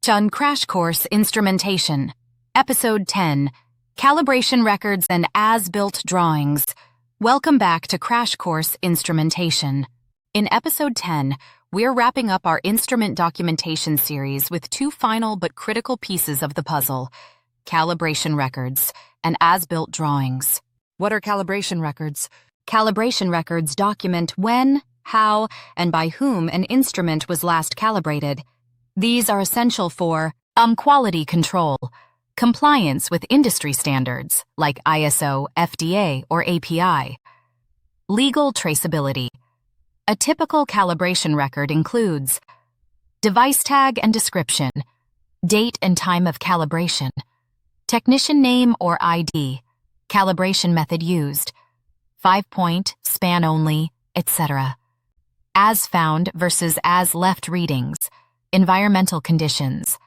on Crash Course Instrumentation, Episode 10, Calibration Records and As-Built Drawings. Welcome back to Crash Course Instrumentation. In Episode 10, we're wrapping up our instrument documentation series with two final but critical pieces of the puzzle: calibration records and as-built drawings. What are calibration records? Calibration records document when, how, and by whom an instrument was last calibrated. These are essential for quality control, compliance with industry standards like ISO, FDA, or API. Legal traceability. A typical calibration record includes device tag and description, date and time of calibration, technician name or ID, calibration method used, 5-point, span only, etc. As found versus as left readings, environmental conditions,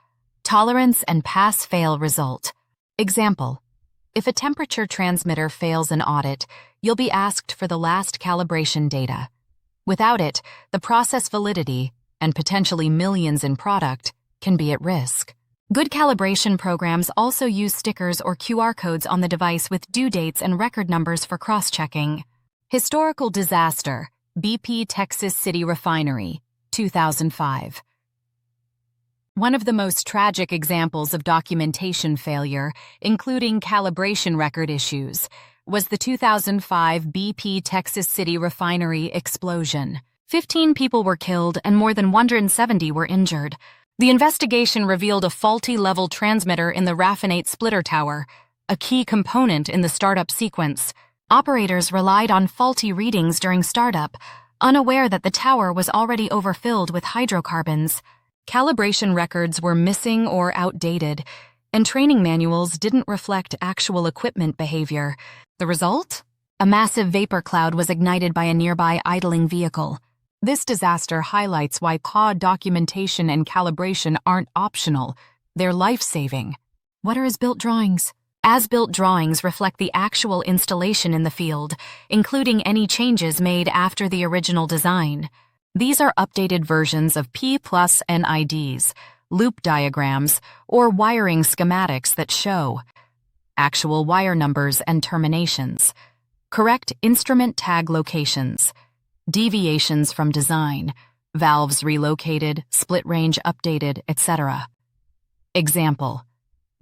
tolerance and pass-fail result. Example: if a temperature transmitter fails an audit, you'll be asked for the last calibration data. Without it, the process validity, and potentially millions in product, can be at risk. Good calibration programs also use stickers or QR codes on the device with due dates and record numbers for cross-checking. Historical disaster: BP Texas City Refinery, 2005. One of the most tragic examples of documentation failure, including calibration record issues, was the 2005 BP Texas City Refinery explosion. 15 people were killed and more than 170 were injured. The investigation revealed a faulty level transmitter in the raffinate splitter tower, a key component in the startup sequence. Operators relied on faulty readings during startup, unaware that the tower was already overfilled with hydrocarbons. Calibration records were missing or outdated, and training manuals didn't reflect actual equipment behavior. The result? A massive vapor cloud was ignited by a nearby idling vehicle. This disaster highlights why CAD documentation and calibration aren't optional. They're life-saving. What are as-built drawings? As-built drawings reflect the actual installation in the field, including any changes made after the original design. These are updated versions of P+ NIDs, loop diagrams, or wiring schematics that show actual wire numbers and terminations, correct instrument tag locations, deviations from design, valves relocated, split range updated, etc. Example: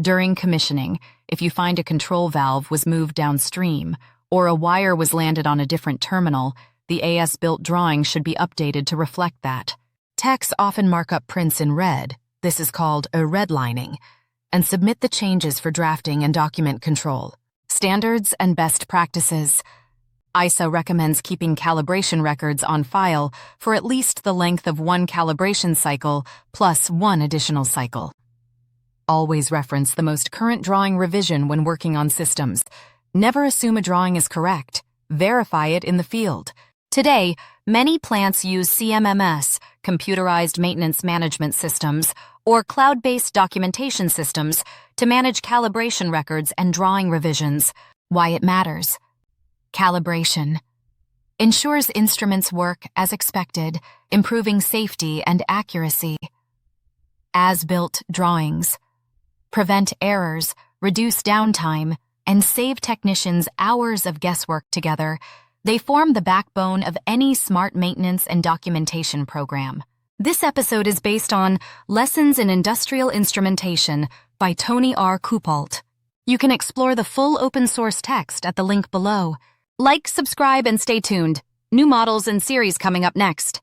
during commissioning, if you find a control valve was moved downstream or a wire was landed on a different terminal, the as-built drawing should be updated to reflect that. Techs often mark up prints in red, this is called a redlining, and submit the changes for drafting and document control. Standards and best practices. ISO recommends keeping calibration records on file for at least the length of one calibration cycle plus one additional cycle. Always reference the most current drawing revision when working on systems. Never assume a drawing is correct. Verify it in the field. Today, many plants use CMMS, computerized maintenance management systems, or cloud-based documentation systems to manage calibration records and drawing revisions. Why it matters. Calibration ensures instruments work as expected, improving safety and accuracy. As-built drawings prevent errors, reduce downtime, and save technicians hours of guesswork together. They form the backbone of any smart maintenance and documentation program. This episode is based on Lessons in Industrial Instrumentation by Tony R. Kupalt. You can explore the full open-source text at the link below. Like, subscribe, and stay tuned. New models and series coming up next.